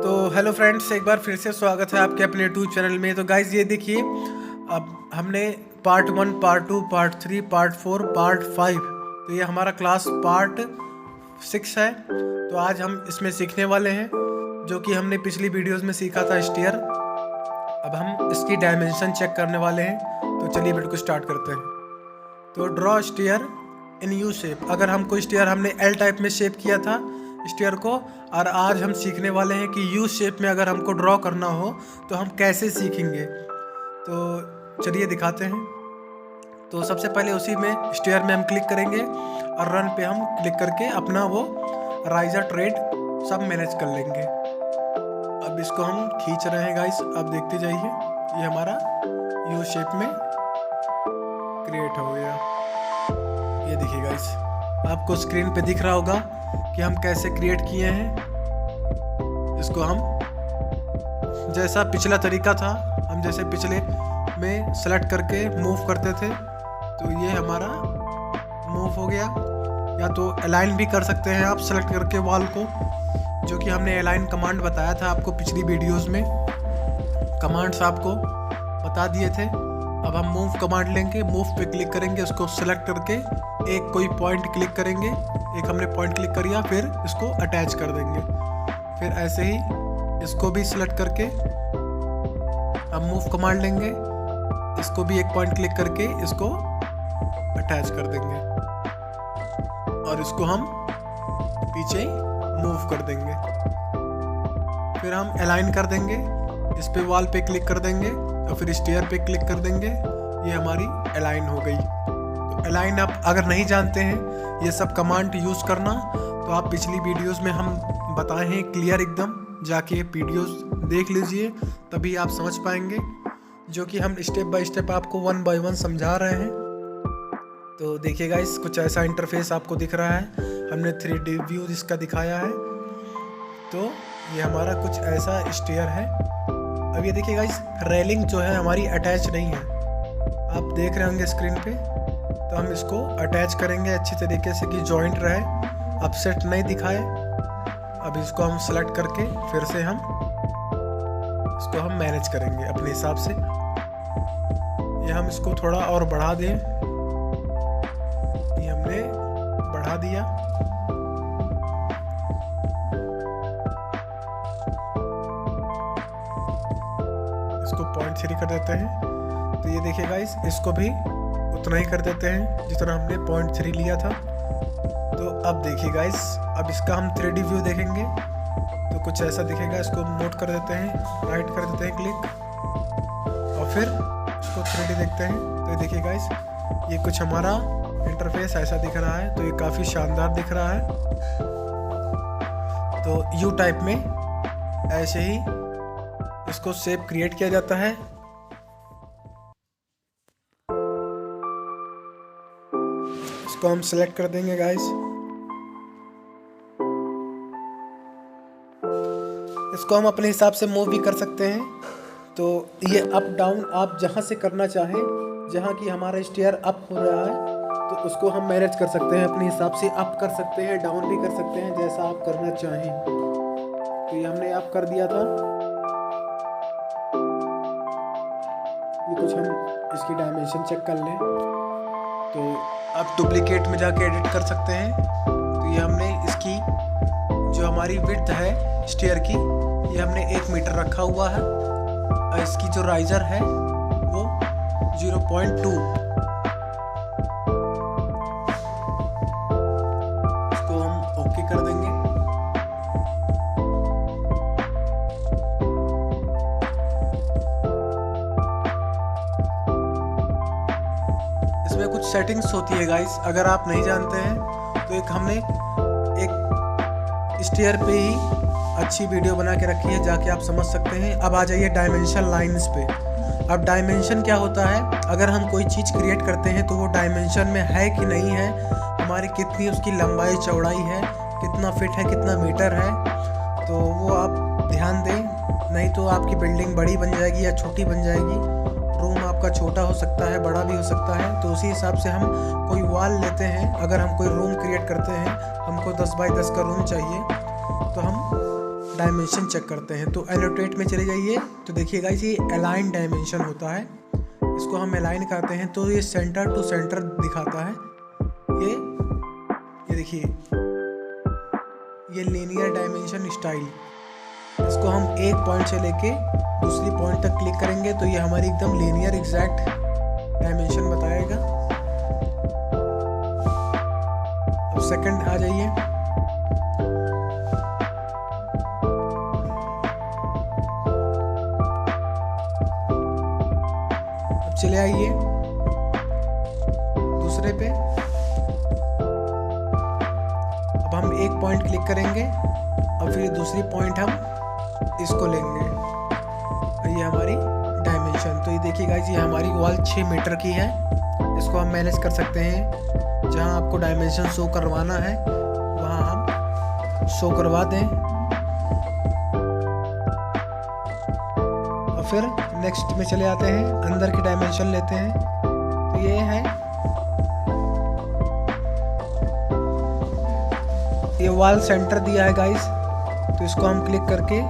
तो hello friends, एक बार फिर से स्वागत है आपके अपने यूट्यूब चैनल में। तो गाइज ये देखिए, अब हमने part 1, part 2, part 3, part 4, part 5, तो ये हमारा क्लास पार्ट 6 है। तो आज हम इसमें सीखने वाले हैं जो कि हमने पिछली वीडियोस में सीखा था, स्टीयर। अब हम इसकी डायमेंशन चेक करने वाले हैं। तो चलिए वीडियो को स्टार्ट करते हैं। तो ड्रॉ स्टीयर इन यू शेप। अगर हमको स्टीयर हमने एल टाइप में शेप किया था स्टीयर को, और आज हम सीखने वाले हैं कि यू शेप में अगर हमको ड्रॉ करना हो तो हम कैसे सीखेंगे। तो चलिए दिखाते हैं। तो सबसे पहले उसी में स्टीयर में हम क्लिक करेंगे और रन पे हम क्लिक करके अपना वो राइजर ट्रेड सब मैनेज कर लेंगे। अब इसको हम खींच रहे हैं गाइस, अब देखते जाइए। ये हमारा यू शेप में क्रिएट हो गया। ये देखिए गाइस, आपको स्क्रीन पे दिख रहा होगा कि हम कैसे क्रिएट किए हैं। इसको जैसा पिछला तरीका था, हम जैसे पिछले में सेलेक्ट करके मूव करते थे, तो ये हमारा मूव हो गया। या तो अलाइन भी कर सकते हैं आप सेलेक्ट करके वॉल को, जो कि हमने अलाइन कमांड बताया था आपको पिछली वीडियोस में। कमांड्स आपको बता दिए थे। अब हम मूव कमांड लेंगे, मूव पे क्लिक करेंगे, उसको सेलेक्ट करके एक कोई पॉइंट क्लिक करेंगे। एक हमने पॉइंट क्लिक कर लिया, फिर इसको अटैच कर देंगे। फिर ऐसे ही इसको भी सिलेक्ट करके हम मूव कमांड लेंगे, इसको भी एक पॉइंट क्लिक करके इसको अटैच कर देंगे और इसको हम पीछे मूव कर देंगे। फिर हम अलाइन कर देंगे, इस पे वॉल पे क्लिक कर देंगे और फिर स्टीयर पे क्लिक कर देंगे। ये हमारी अलाइन हो गई। तो अलाइन आप अगर नहीं जानते हैं ये सब कमांड यूज़ करना, तो आप पिछली वीडियोस में हम बताए हैं क्लियर एकदम, जाके वीडियोस देख लीजिए, तभी आप समझ पाएंगे। जो कि हम स्टेप बाय स्टेप आपको 1 बाय 1 समझा रहे हैं। तो देखिए गाइस, कुछ ऐसा इंटरफेस आपको दिख रहा है। हमने 3D व्यू इसका दिखाया है। तो ये हमारा कुछ ऐसा स्टीयर है। अब ये देखिए गाइस, रेलिंग जो है हमारी अटैच नहीं है, आप देख रहे होंगे स्क्रीन पे। तो हम इसको अटैच करेंगे अच्छी तरीके से कि जॉइंट रहे, अपसेट नहीं दिखाए। अब इसको हम सेलेक्ट करके फिर से हम इसको हम मैनेज करेंगे अपने हिसाब से। ये हम इसको थोड़ा और बढ़ा दें, ये हमने बढ़ा दिया। इसको 0.3 कर देते हैं। तो ये देखिए गाइस, इसको भी उतना ही कर देते हैं जितना हमने 0.3 लिया था। तो अब देखिए गाइस, अब इसका हम 3D व्यू देखेंगे तो कुछ ऐसा दिखेगा। इसको नोट कर देते हैं, राइट कर देते हैं क्लिक, और फिर इसको 3D देखते हैं। तो ये देखिए गाइस, ये कुछ हमारा इंटरफेस ऐसा दिख रहा है। तो ये काफ़ी शानदार दिख रहा है। तो यू टाइप में ऐसे ही इसको शेप क्रिएट किया जाता है। इसको हम सेलेक्ट कर देंगे गाइस। इसको हम अपने हिसाब से मूव भी कर सकते हैं। तो ये अप डाउन आप जहां से करना चाहें, जहां की हमारा स्टीयर अप हो रहा है तो उसको हम मैनेज कर सकते हैं अपने हिसाब से। अप कर सकते हैं, डाउन भी कर सकते हैं, जैसा आप करना चाहें। तो ये हमने अप कर दिया था। ये कुछ हम इसकी डायमेंशन चेक कर लें। तो आप डुप्लीकेट में जाके एडिट कर सकते हैं। तो ये हमने इसकी जो हमारी विड्थ है स्टीयर की, ये हमने 1 मीटर रखा हुआ है और इसकी जो राइजर है वो 0.2। इसको हम ओके कर देंगे। इसमें कुछ सेटिंग्स होती है गाइस, अगर आप नहीं जानते हैं तो एक हमने एक स्टीयर पे ही अच्छी वीडियो बना के रखी है, जाके आप समझ सकते हैं। अब आ जाइए डायमेंशन लाइंस पे। अब डायमेंशन क्या होता है, अगर हम कोई चीज़ क्रिएट करते हैं तो वो डायमेंशन में है कि नहीं है, हमारी कितनी उसकी लंबाई चौड़ाई है, कितना फिट है, कितना मीटर है, तो वो आप ध्यान दें। नहीं तो आपकी बिल्डिंग बड़ी बन जाएगी या छोटी बन जाएगी। रूम आपका छोटा हो सकता है, बड़ा भी हो सकता है। तो उसी हिसाब से हम कोई वॉल लेते हैं। अगर हम कोई रूम क्रिएट करते हैं, हमको 10 बाय 10 का रूम चाहिए, तो हम डायमेंशन चेक करते हैं। तो एनोटेट में चले जाइए, तो देखिए गाइस ये अलाइन डायमेंशन होता है, इसको हम अलाइन करते हैं तो ये सेंटर टू सेंटर दिखाता है। ये देखिए ये लीनियर डायमेंशन स्टाइल, इसको हम एक पॉइंट से लेके दूसरी पॉइंट तक क्लिक करेंगे तो ये हमारी एकदम लीनियर एग्जैक्ट डायमेंशन बताएगा। अब सेकंड आ जाइए, अब चले आइए दूसरे पे। अब हम एक पॉइंट क्लिक करेंगे और फिर दूसरी पॉइंट हम इसको लेंगे और ये हमारी डायमेंशन। तो ये देखिए गाइस ये हमारी वॉल 6 मीटर की है, इसको हम मैनेज कर सकते हैं। जहां आपको डायमेंशन शो करवाना है वहां हम शो करवा दें और फिर नेक्स्ट में चले आते हैं, अंदर की डायमेंशन लेते हैं। तो ये है, ये वॉल सेंटर दिया है गाइस, तो इसको हम क्लिक करके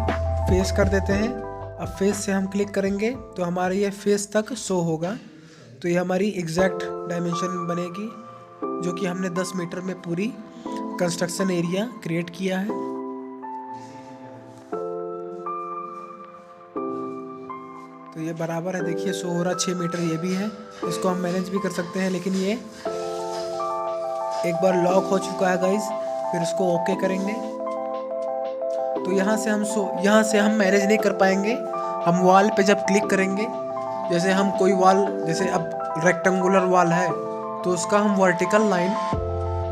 फेस कर देते हैं। अब फेस से हम क्लिक करेंगे तो हमारे ये फेस तक शो होगा। तो ये हमारी एग्जैक्ट डायमेंशन बनेगी जो कि हमने 10 मीटर में पूरी कंस्ट्रक्शन एरिया क्रिएट किया है। तो ये बराबर है, देखिए शो हो रहा 6 मीटर ये भी है। इसको हम मैनेज भी कर सकते हैं, लेकिन ये एक बार लॉक हो चुका है गाइस, फिर इसको ओके करेंगे तो यहाँ से हम मैनेज नहीं कर पाएंगे। हम वॉल पे जब क्लिक करेंगे, जैसे हम कोई वॉल, जैसे अब रेक्टेंगुलर वॉल है तो उसका हम वर्टिकल लाइन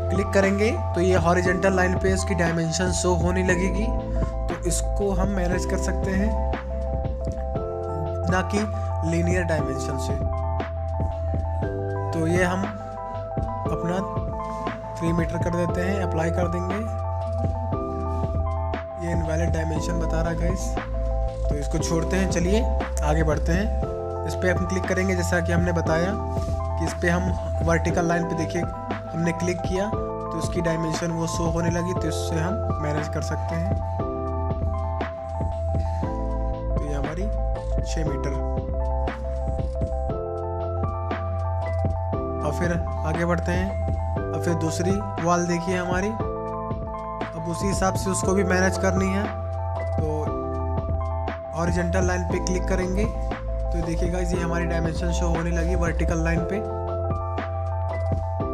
क्लिक करेंगे तो ये हॉरिजॉन्टल लाइन पे इसकी डायमेंशन शो होने लगेगी। तो इसको हम मैनेज कर सकते हैं, ना कि लीनियर डायमेंशन से। तो ये हम अपना 3 मीटर कर देते हैं, अप्लाई कर देंगे। ये इनवैलिड डायमेंशन बता रहा है गाइस, तो इसको छोड़ते हैं। चलिए आगे बढ़ते हैं। इस पर हम क्लिक करेंगे, जैसा कि हमने बताया कि इस पर हम वर्टिकल लाइन पे देखिए हमने क्लिक किया तो उसकी डायमेंशन वो शो होने लगी, तो इससे हम मैनेज कर सकते हैं। तो ये हमारी 6 मीटर। और फिर आगे बढ़ते हैं। अब फिर दूसरी वॉल देखिए हमारी, अब उसी हिसाब से उसको भी मैनेज करनी है। तो हॉरिजॉन्टल लाइन पे क्लिक करेंगे तो देखिएगा ये हमारी डायमेंशन शो होने लगी वर्टिकल लाइन पे।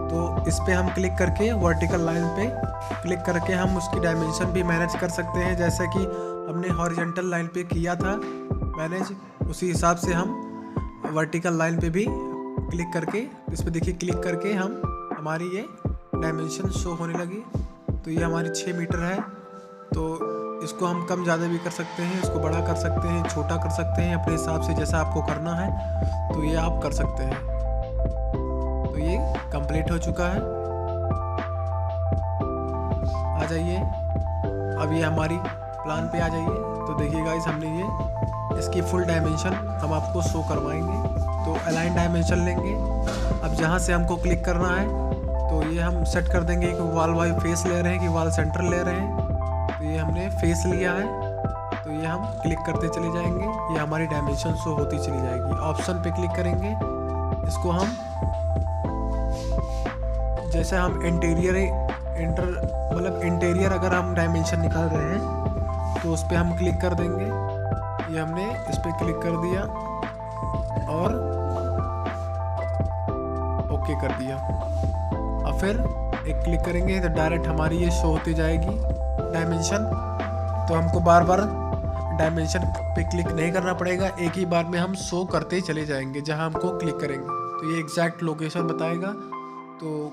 तो इस पे हम क्लिक करके वर्टिकल लाइन पे क्लिक करके हम उसकी डायमेंशन भी मैनेज कर सकते हैं, जैसा कि हमने हॉरिजॉन्टल लाइन पे किया था मैनेज, उसी हिसाब से हम वर्टिकल लाइन पे भी क्लिक करके, इस पे देखिए क्लिक करके हमारी ये डायमेंशन शो होने लगी। तो ये हमारी 6 मीटर है। तो इसको हम कम ज़्यादा भी कर सकते हैं, इसको बड़ा कर सकते हैं, छोटा कर सकते हैं, अपने हिसाब से जैसा आपको करना है तो ये आप कर सकते हैं। तो ये कंप्लीट हो चुका है। आ जाइए, अब ये हमारी प्लान पे आ जाइए। तो देखिए गाइस हमने ये इसकी फुल डायमेंशन हम आपको शो करवाएंगे। तो अलाइन डायमेंशन लेंगे, अब जहाँ से हमको क्लिक करना है तो ये हम सेट कर देंगे कि वॉल वाई फेस ले रहे हैं कि वॉल सेंटर ले रहे हैं। तो ये हमने फेस लिया है, तो ये हम क्लिक करते चले जाएंगे, ये हमारी डायमेंशन शो होती चली जाएगी। ऑप्शन पे क्लिक करेंगे, इसको हम जैसे हम इंटीरियर अगर हम डायमेंशन निकाल रहे हैं तो उस पर हम क्लिक कर देंगे। ये हमने इस पर क्लिक कर दिया और ओके कर दिया। और फिर एक क्लिक करेंगे तो डायरेक्ट हमारी ये शो होती जाएगी डायमेंशन। तो हमको बार बार डायमेंशन पे क्लिक नहीं करना पड़ेगा, एक ही बार में हम शो करते ही चले जाएंगे जहां हमको क्लिक करेंगे। तो ये एग्जैक्ट लोकेशन बताएगा। तो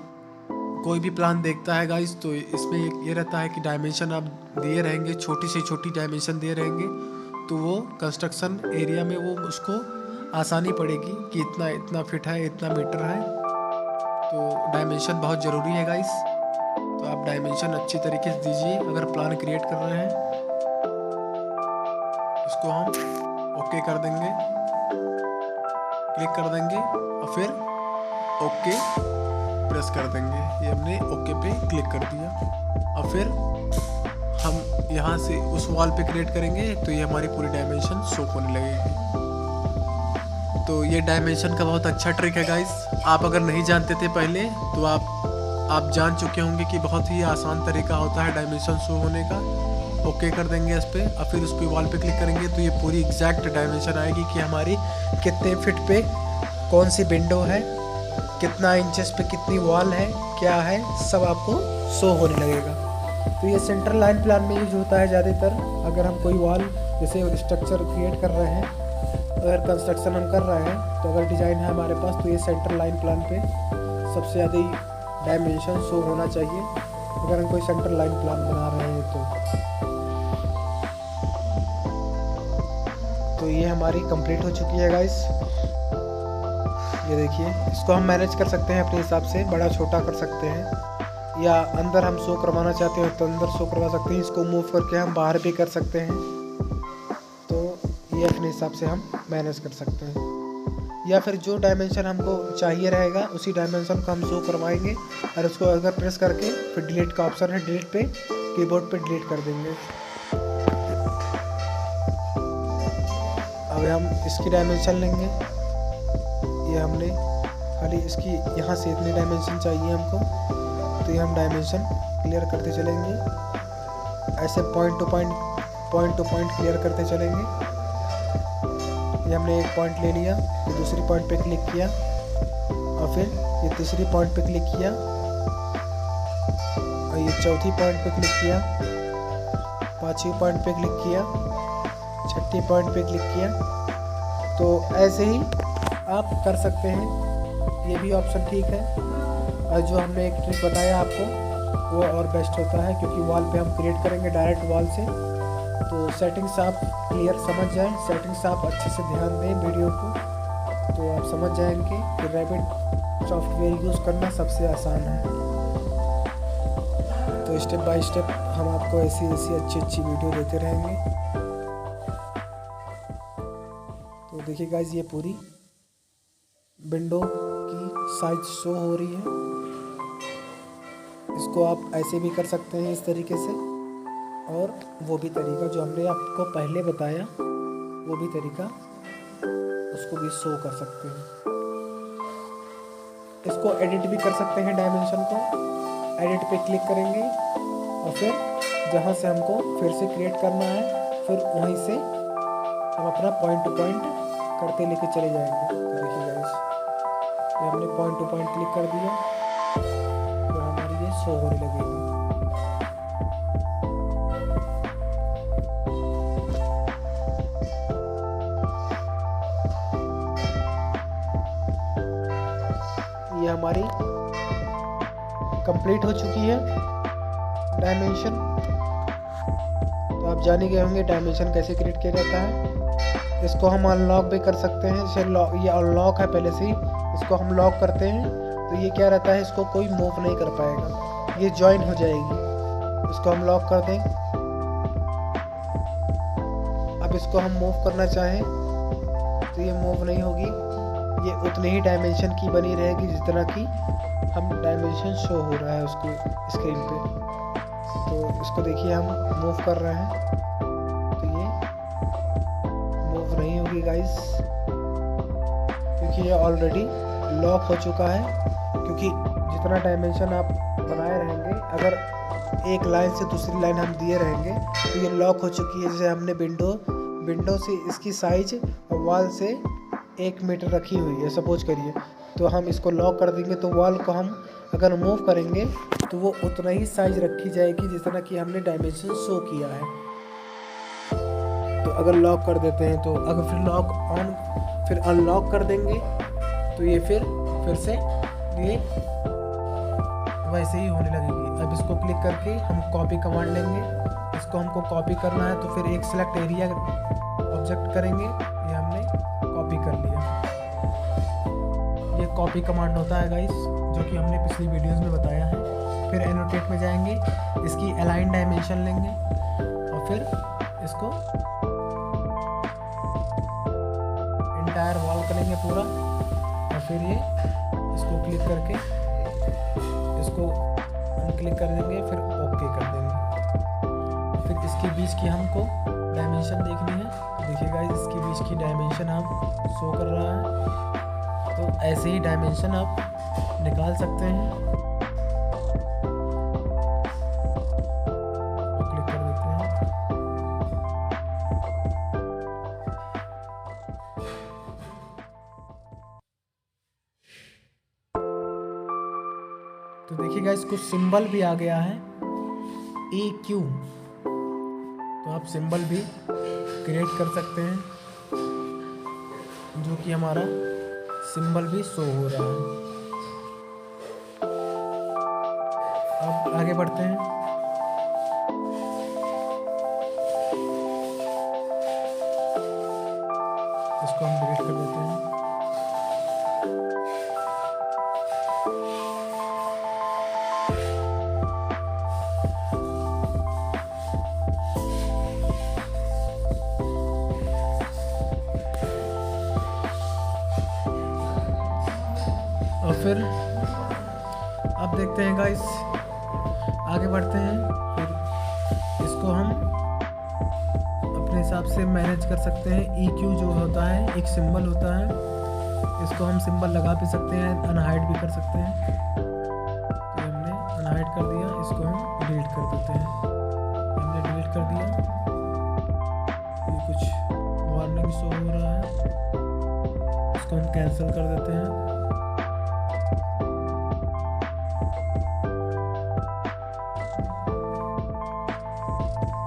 कोई भी प्लान देखता है गाइस तो इसमें ये रहता है कि डायमेंशन आप दिए रहेंगे, छोटी से छोटी डायमेंशन दिए रहेंगे तो वो कंस्ट्रक्शन एरिया में वो उसको आसानी पड़ेगी कि इतना इतना फिट है, इतना मीटर है। तो डायमेंशन बहुत ज़रूरी है गाइस। तो आप डायमेंशन अच्छी तरीके से दीजिए अगर प्लान क्रिएट कर रहे हैं। इसको हम ओके कर देंगे, क्लिक कर देंगे और फिर ओके प्रेस कर देंगे। ये हमने ओके पे क्लिक कर दिया और फिर हम यहाँ से उस वॉल पे क्रिएट करेंगे तो ये हमारी पूरी डायमेंशन शो होने लगेगी। तो ये डायमेंशन का बहुत अच्छा ट्रिक है गाइस। आप अगर नहीं जानते थे पहले तो आप जान चुके होंगे कि बहुत ही आसान तरीका होता है डायमेंशन शो होने का। ओके कर देंगे इस पर और फिर उस पर वॉल पे क्लिक करेंगे तो ये पूरी एग्जैक्ट डायमेंशन आएगी कि हमारी कितने फिट पे कौन सी विंडो है, कितना इंचेस पे कितनी वॉल है, क्या है, सब आपको शो होने लगेगा। तो ये सेंट्रल लाइन प्लान में यूज होता है ज़्यादातर। अगर हम कोई वॉल जैसे स्ट्रक्चर क्रिएट कर रहे हैं, अगर कंस्ट्रक्शन हम कर रहे हैं तो अगर डिज़ाइन है हमारे पास तो ये सेंट्रल लाइन प्लान पे सबसे ज़्यादा डायमेंशन शो होना चाहिए अगर हम कोई सेंट्रल लाइन प्लान बना रहे हैं तो ये हमारी कंप्लीट हो चुकी है गाइस। ये देखिए, इसको हम मैनेज कर सकते हैं अपने हिसाब से, बड़ा छोटा कर सकते हैं या अंदर हम शो करवाना चाहते हैं तो अंदर शो करवा सकते हैं। इसको मूव करके हम बाहर भी कर सकते हैं। तो ये अपने हिसाब से हम मैनेज कर सकते हैं या फिर जो डायमेंशन हमको चाहिए रहेगा उसी डायमेंशन को हम शो करवाएंगे और उसको अगर प्रेस करके फिर डिलीट का ऑप्शन है, डिलीट पे कीबोर्ड पे डिलीट कर देंगे। अब हम इसकी डायमेंशन लेंगे। ये हमने खाली इसकी यहाँ से इतनी डायमेंशन चाहिए हमको तो ये हम डायमेंशन क्लियर करते चलेंगे। ऐसे पॉइंट टू पॉइंट क्लियर करते चलेंगे। ये हमने एक पॉइंट ले लिया, ये दूसरी पॉइंट पे क्लिक किया और फिर ये तीसरी पॉइंट पे क्लिक किया और ये चौथी पॉइंट पे क्लिक किया, पांचवी पॉइंट पे क्लिक किया, छठी पॉइंट पे क्लिक किया। तो ऐसे ही आप कर सकते हैं। ये भी ऑप्शन ठीक है और जो हमने एक ट्रिक बताया आपको वो और बेस्ट होता है क्योंकि वॉल पे हम क्रिएट करेंगे डायरेक्ट वॉल से। तो सेटिंग्स आप क्लियर समझ जाएं, सेटिंग्स आप अच्छे से ध्यान दें वीडियो को तो आप समझ जाएंगे कि रैबिट सॉफ्टवेयर यूज़ करना सबसे आसान है। तो स्टेप बाय स्टेप हम आपको ऐसी अच्छी वीडियो देते रहेंगे। तो देखिए गाइस, ये पूरी विंडो की साइज शो हो रही है। इसको आप ऐसे भी कर सकते हैं इस तरीके से और वो भी तरीका जो हमने आपको पहले बताया वो भी तरीका उसको भी शो कर सकते हैं। इसको एडिट भी कर सकते हैं। डायमेंशन को एडिट पे क्लिक करेंगे और फिर जहाँ से हमको फिर से क्रिएट करना है फिर वहीं से हम अपना पॉइंट टू पॉइंट करते लेके चले जाएंगे। तो देखिए गाइस, ये हमने पॉइंट टू पॉइंट क्लिक कर दिया तो हमारी ये शो होने लगेगी। ये हमारी कंप्लीट हो चुकी है डायमेंशन। तो आप जान ही गए होंगे डायमेंशन कैसे क्रिएट किया जाता है। इसको हम अनलॉक भी कर सकते हैं। जैसे ये अनलॉक है पहले से ही, इसको हम लॉक करते हैं तो ये क्या रहता है, इसको कोई मूव नहीं कर पाएगा, ये ज्वाइन हो जाएगी। इसको हम लॉक कर दें। अब इसको हम मूव करना चाहें तो ये मूव नहीं होगी, ये उतने ही डायमेंशन की बनी रहेगी जितना कि हम डायमेंशन शो हो रहा है उसको स्क्रीन पे। तो इसको देखिए हम मूव कर रहे हैं तो ये मूव नहीं होगी गाइस क्योंकि ये ऑलरेडी लॉक हो चुका है। क्योंकि जितना डायमेंशन आप बनाए रहेंगे, अगर एक लाइन से दूसरी लाइन हम दिए रहेंगे तो ये लॉक हो चुकी है। जैसे हमने विंडो से इसकी साइज वॉल से 1 मीटर रखी हुई है सपोज करिए, तो हम इसको लॉक कर देंगे तो वॉल को हम अगर मूव करेंगे तो वो उतना ही साइज रखी जाएगी जितना कि हमने डायमेंशन शो किया है। तो अगर लॉक कर देते हैं तो अगर फिर लॉक ऑन फिर अनलॉक कर देंगे तो ये फिर से ये वैसे ही होने लगेगी। अब इसको क्लिक करके हम कॉपी कमांड लेंगे। इसको हमको कॉपी करना है तो फिर एक सिलेक्ट एरिया ऑब्जेक्ट करेंगे। ये हमने कॉपी कर लिया। ये कॉपी कमांड होता है गाइस जो कि हमने पिछली वीडियोस में बताया है। फिर एनोटेट में जाएंगे, इसकी अलाइन डायमेंशन लेंगे और फिर इसको इंटायर वॉल करेंगे पूरा और फिर ये इसको क्लिक करके इसको अनक्लिक कर देंगे, फिर ओके कर देंगे। फिर इसके बीच की हमको डायमेंशन देखनी है। तो देखिए गाइस, इसके बीच की डायमेंशन हम शो कर रहा है। तो ऐसे ही डायमेंशन आप निकाल सकते हैं। तो क्लिक कर देते हैं। तो देखिए गाइस, कुछ सिंबल भी आ गया है EQ। तो आप सिंबल भी क्रिएट कर सकते हैं, जो कि हमारा सिंबल भी शो हो रहा है। अब आगे बढ़ते हैं। इसको हम डिलीट कर देते हैं। और फिर अब देखते हैं गाइस, आगे बढ़ते हैं। फिर इसको हम अपने हिसाब से मैनेज कर सकते हैं। EQ जो होता है एक सिंबल होता है, इसको हम सिंबल लगा भी सकते हैं, अनहाइड भी कर सकते हैं। तो हमने अनहाइड कर दिया, इसको हम डिलीट कर देते हैं। हमने डिलीट कर दिया। ये कुछ वार्निंग शो हो रहा है, इसको हम कैंसिल कर देते हैं।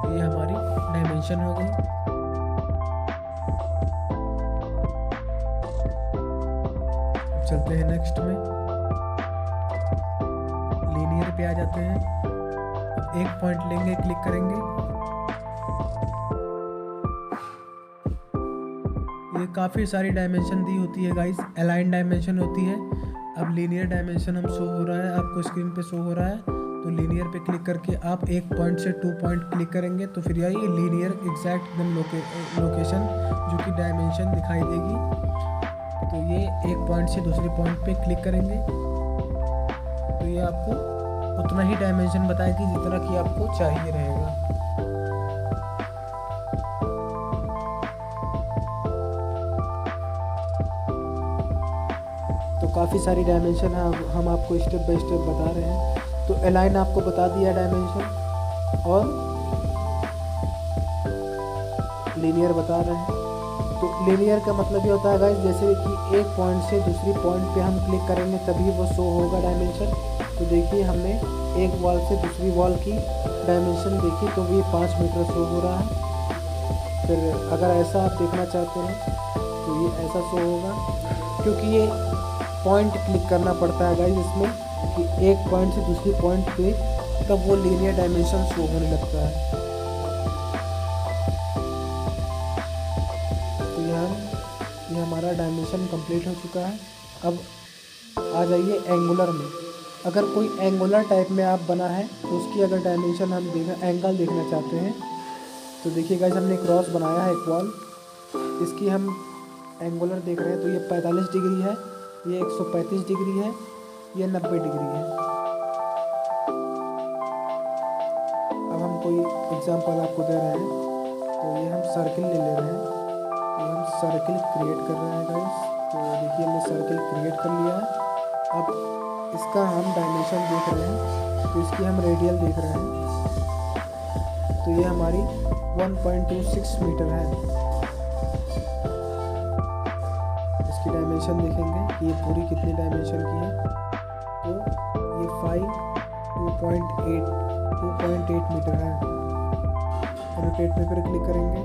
ये हमारी डायमेंशन हो गई। अब चलते हैं नेक्स्ट में, लीनियर पे आ जाते हैं। अब एक पॉइंट लेंगे, क्लिक करेंगे। ये काफ़ी सारी डायमेंशन दी होती है गाइस। अलाइन डायमेंशन होती है। अब लीनियर डायमेंशन हम शो हो रहा है, आपको स्क्रीन पे शो हो रहा है। तो लीनियर पे क्लिक करके आप 1 पॉइंट से 2 पॉइंट क्लिक करेंगे तो फिर यही लीनियर एग्जैक्ट एकदम लोकेशन जो कि डायमेंशन दिखाई देगी। तो ये 1 पॉइंट से दूसरे पॉइंट पे क्लिक करेंगे तो ये आपको उतना ही डायमेंशन बताएगी जितना कि आपको चाहिए रहेगा। तो काफ़ी सारी डायमेंशन हम आपको स्टेप बाय स्टेप बता रहे हैं। तो अलाइन आपको बता दिया डायमेंशन, और लीनियर बता रहे हैं। तो लीनियर का मतलब ये होता है गाइस, जैसे कि एक पॉइंट से दूसरी पॉइंट पे हम क्लिक करेंगे तभी वो शो होगा डायमेंशन। तो देखिए, हमने एक वॉल से दूसरी वॉल की डायमेंशन देखी तो ये 5 मीटर शो हो रहा है। फिर अगर ऐसा आप देखना चाहते हैं तो ये ऐसा शो होगा, क्योंकि ये पॉइंट क्लिक करना पड़ता है गाइस इसमें, कि एक पॉइंट से दूसरी पॉइंट पे तब वो लीनियर डायमेंशन शो होने लगता है। तो ये हमारा डायमेंशन कंप्लीट हो चुका है। अब आ जाइए एंगुलर में। अगर कोई एंगुलर टाइप में आप बना है तो उसकी अगर डायमेंशन हम एंगल देखना चाहते हैं तो देखिए गाइस, हमने क्रॉस बनाया है एक वॉल, इसकी हम एंगुलर देख रहे हैं। तो ये 45 डिग्री है, ये 135 डिग्री है, ये 90 डिग्री है। अब हम कोई एग्जांपल आपको दे रहे हैं, तो ये हम सर्किल ले रहे हैं। तो हम सर्किल क्रिएट कर रहे हैं गाइस। तो देखिए, हमने सर्किल क्रिएट कर लिया है। अब इसका हम डायमेंशन देख रहे हैं, तो इसकी हम रेडियल देख रहे हैं। तो ये हमारी 1.26 मीटर है। इसकी डायमेंशन देखेंगे कि ये पूरी कितनी डायमेंशन की है। तो ये 2.8 मीटर है। रोटेट पे फिर क्लिक करेंगे,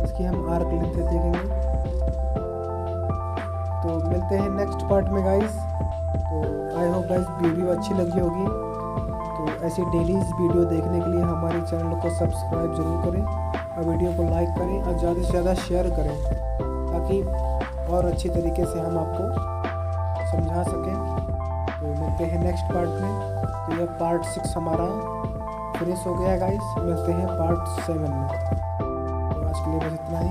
इसकी हम आर्क लेंथ देखेंगे। तो मिलते हैं नेक्स्ट पार्ट में गाइस। तो आई होप गाइस वीडियो अच्छी लगी होगी। तो ऐसे डेली वीडियो देखने के लिए हमारे चैनल को सब्सक्राइब जरूर करें और वीडियो को लाइक करें और ज़्यादा से ज़्यादा शेयर करें, ताकि और अच्छी तरीके से हम आपको समझा सकें। तो मिलते हैं नेक्स्ट पार्ट में। तो यह पार्ट 6 हमारा फिनिश हो गया गाइस। मिलते हैं पार्ट 7 में। तो आज के लिए बस इतना ही।